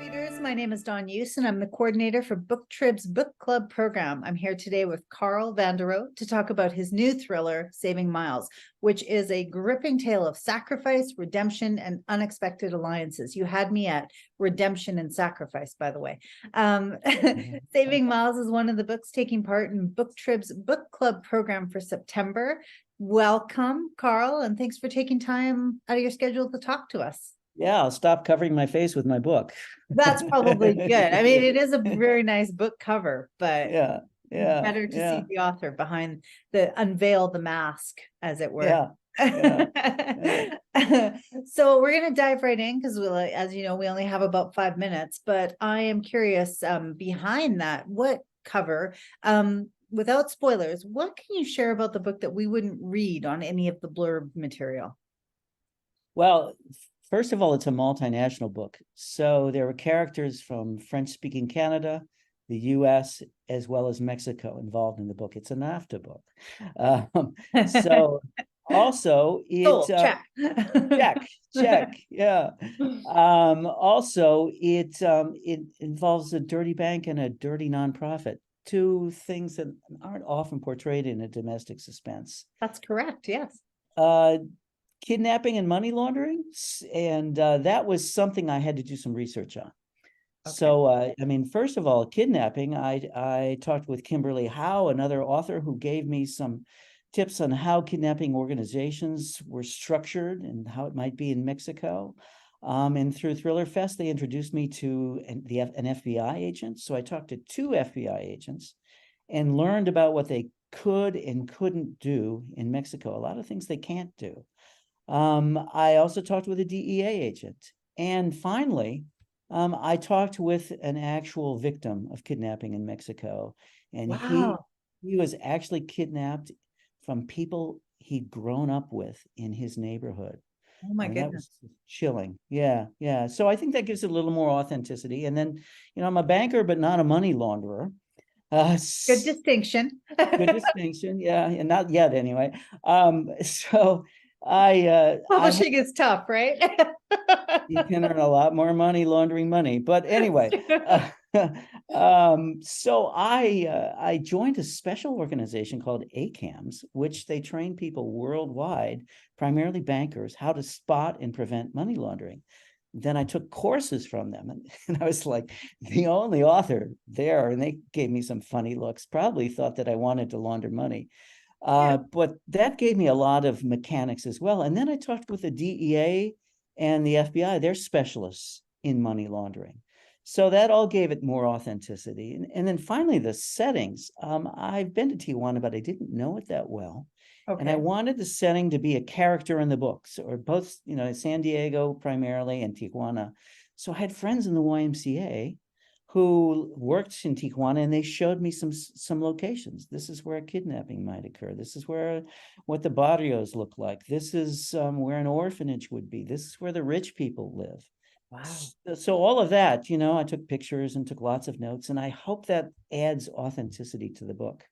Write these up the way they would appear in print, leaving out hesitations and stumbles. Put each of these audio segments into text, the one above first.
readers. My name is Dawn Hughes, and I'm the coordinator for Booktrib's book club program. I'm here today with Carl Vonderau to talk about his new thriller, Saving MYLES, which is a gripping tale of sacrifice, redemption, and unexpected alliances. You had me at redemption and sacrifice, by the way. Saving MYLES is one of the books taking part in Booktrib's book club program for September. Welcome, Carl, and thanks for taking time out of your schedule to talk to us. Yeah, I'll stop covering my face with my book. That's probably good. I mean, it is a very nice book cover, but yeah, better to see the author behind unveil the mask, as it were. So we're going to dive right in because as you know, we only have about 5 minutes, but I am curious behind that, what cover, without spoilers, what can you share about the book that we wouldn't read on any of the blurb material? Well, first of all, it's a multinational book. So there were characters from French-speaking Canada, the US, as well as Mexico involved in the book. It's a NAFTA book. So also it check. Yeah. Also it involves a dirty bank and a dirty nonprofit. Two things that aren't often portrayed in a domestic suspense. That's correct. Yes. Kidnapping and money laundering, and that was something I had to do some research on. Okay. So I mean, first of all, kidnapping, I talked with Kimberly Howe, another author, who gave me some tips on how kidnapping organizations were structured and how it might be in Mexico. And through Thriller Fest, they introduced me to an FBI agent. So I talked to 2 FBI agents and learned about what they could and couldn't do in Mexico. A lot of things they can't do. I also talked with a DEA agent. And finally, I talked with an actual victim of kidnapping in Mexico. And he was actually kidnapped from people he'd grown up with in his neighborhood. Oh my goodness. That was chilling. Yeah. So I think that gives it a little more authenticity. And then, I'm a banker, but not a money launderer. Good distinction. Good distinction. Yeah. And not yet anyway. So publishing is tough, right? You can earn a lot more money laundering money, but anyway. So I joined a special organization called ACAMS, which they train people worldwide, primarily bankers, how to spot and prevent money laundering. Then I took courses from them, and I was like the only author there, and they gave me some funny looks, probably thought that I wanted to launder money. But that gave me a lot of mechanics as well. And then I talked with the DEA and the FBI. They're specialists in money laundering. So that all gave it more authenticity. And then finally, the settings. I've been to Tijuana, but I didn't know it that well. Okay. And I wanted the setting to be a character in the books, or both, San Diego primarily and Tijuana. So I had friends in the YMCA who worked in Tijuana, and they showed me some locations. This is where a kidnapping might occur. This is what the barrios look like. This is where an orphanage would be. This is where the rich people live. Wow. So all of that, I took pictures and took lots of notes, and I hope that adds authenticity to the book.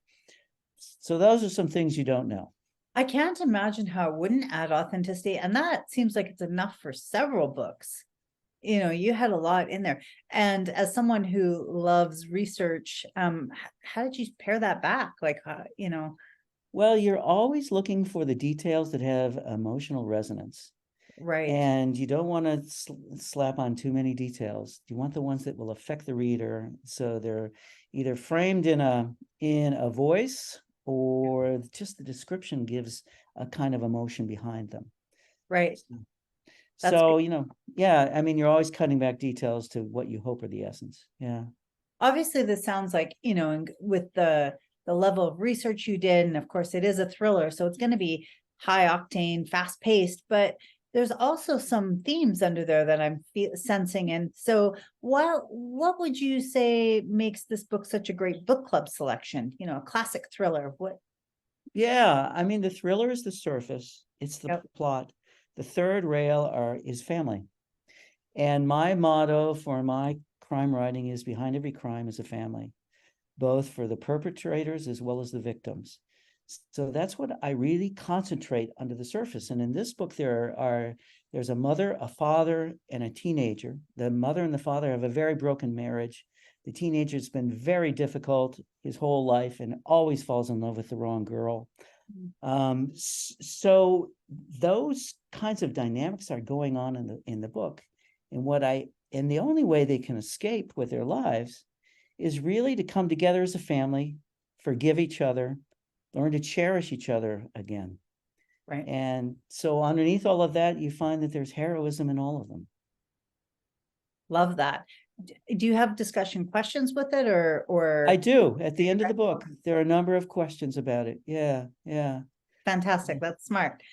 So those are some things you don't know. I can't imagine how it wouldn't add authenticity. And that seems like it's enough for several books. You had a lot in there. And as someone who loves research, how did you pare that back? Well, you're always looking for the details that have emotional resonance. Right. And you don't want to slap on too many details. You want the ones that will affect the reader. So they're either framed in a voice, or just the description gives a kind of emotion behind them. Right. So, I mean, you're always cutting back details to what you hope are the essence. Yeah. Obviously, this sounds like, with the level of research you did, and of course it is a thriller, so it's going to be high octane, fast paced, but there's also some themes under there that I'm sensing. And so what would you say makes this book such a great book club selection? A classic thriller. What? Yeah. I mean, the thriller is the surface. It's the plot. The third rail is family. And my motto for my crime writing is behind every crime is a family, both for the perpetrators as well as the victims. So that's what I really concentrate under the surface. And in this book, there There's a mother, a father, and a teenager. The mother and the father have a very broken marriage. The teenager's been very difficult his whole life and always falls in love with the wrong girl. So those kinds of dynamics are going on in the book. And the only way they can escape with their lives is really to come together as a family, forgive each other, learn to cherish each other again. Right. And so underneath all of that, you find that there's heroism in all of them. Love that. Do you have discussion questions with it, or I do. At the end of the book, there are a number of questions about it. Yeah. Fantastic. That's smart.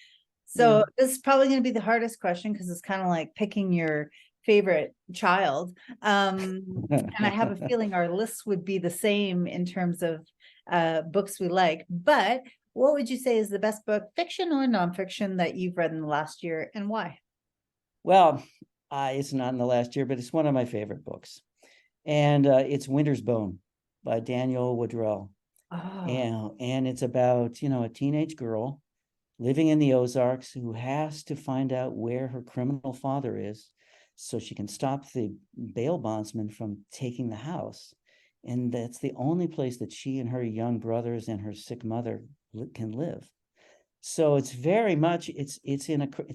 So Yeah. this is probably going to be the hardest question, because it's kind of like picking your favorite child. And I have a feeling our lists would be the same in terms of books we like. But what would you say is the best book, fiction or nonfiction, that you've read in the last year, and why? Well, it's not in the last year, but it's one of my favorite books. And it's Winter's Bone by Daniel Woodrell. Oh, And it's about, a teenage girl living in the Ozarks who has to find out where her criminal father is so she can stop the bail bondsman from taking the house. And that's the only place that she and her young brothers and her sick mother can live. So it's very much, it's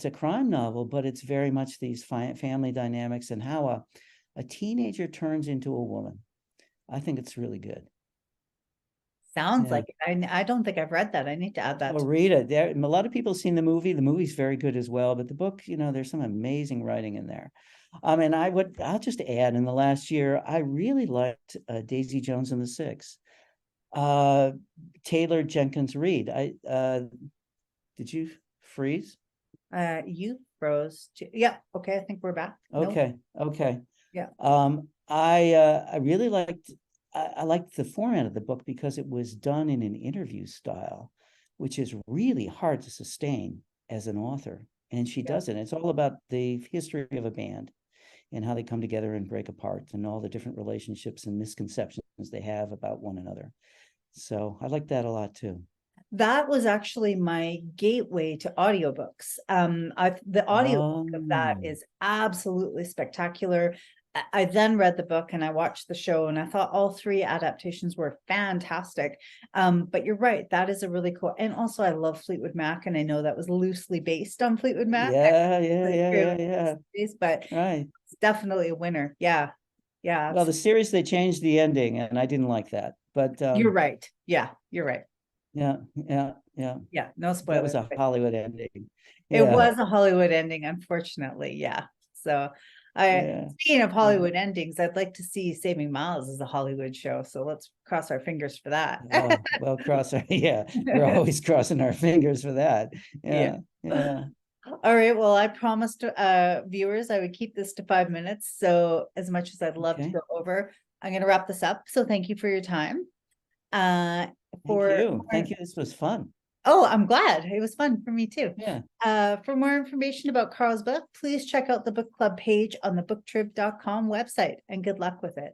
a crime novel, but it's very much these family dynamics and how a teenager turns into a woman. I think it's really good. sounds Yeah. like it. I don't think I've read that. I need to add that. Oh, read it. A lot of people have seen the movie. The movie's very good as well, but the book, there's some amazing writing in there. And I'll just add, in the last year, I really liked Daisy Jones and the Six. Taylor Jenkins Reid. Did you freeze? You froze too. Yeah. Okay. I think we're back. Nope. Okay. Yeah. I really liked the format of the book because it was done in an interview style, which is really hard to sustain as an author. And she does it. It's all about the history of a band and how they come together and break apart and all the different relationships and misconceptions they have about one another. So I like that a lot too. That was actually my gateway to audiobooks. The audiobook of that is absolutely spectacular. I then read the book and I watched the show, and I thought all three adaptations were fantastic. But you're right, that is a really cool. And also, I love Fleetwood Mac, and I know that was loosely based on Fleetwood Mac. Yeah. But Right. it's definitely a winner. Yeah. Well, the series, they changed the ending, and I didn't like that. But you're right. Yeah, you're right. Yeah. Yeah, no spoilers. That was a Hollywood ending. It was a Hollywood ending, unfortunately. Yeah. So speaking of Hollywood endings, I'd like to see Saving Miles as a Hollywood show. So let's cross our fingers for that. Oh, well, we're always crossing our fingers for that. Yeah. All right. Well, I promised viewers I would keep this to 5 minutes. So as much as I'd love to go over, I'm going to wrap this up. So thank you for your time. Thank you. This was fun. Oh, I'm glad. It was fun for me too. Yeah. For more information about Carl's book, please check out the book club page on the booktrib.com website, and good luck with it.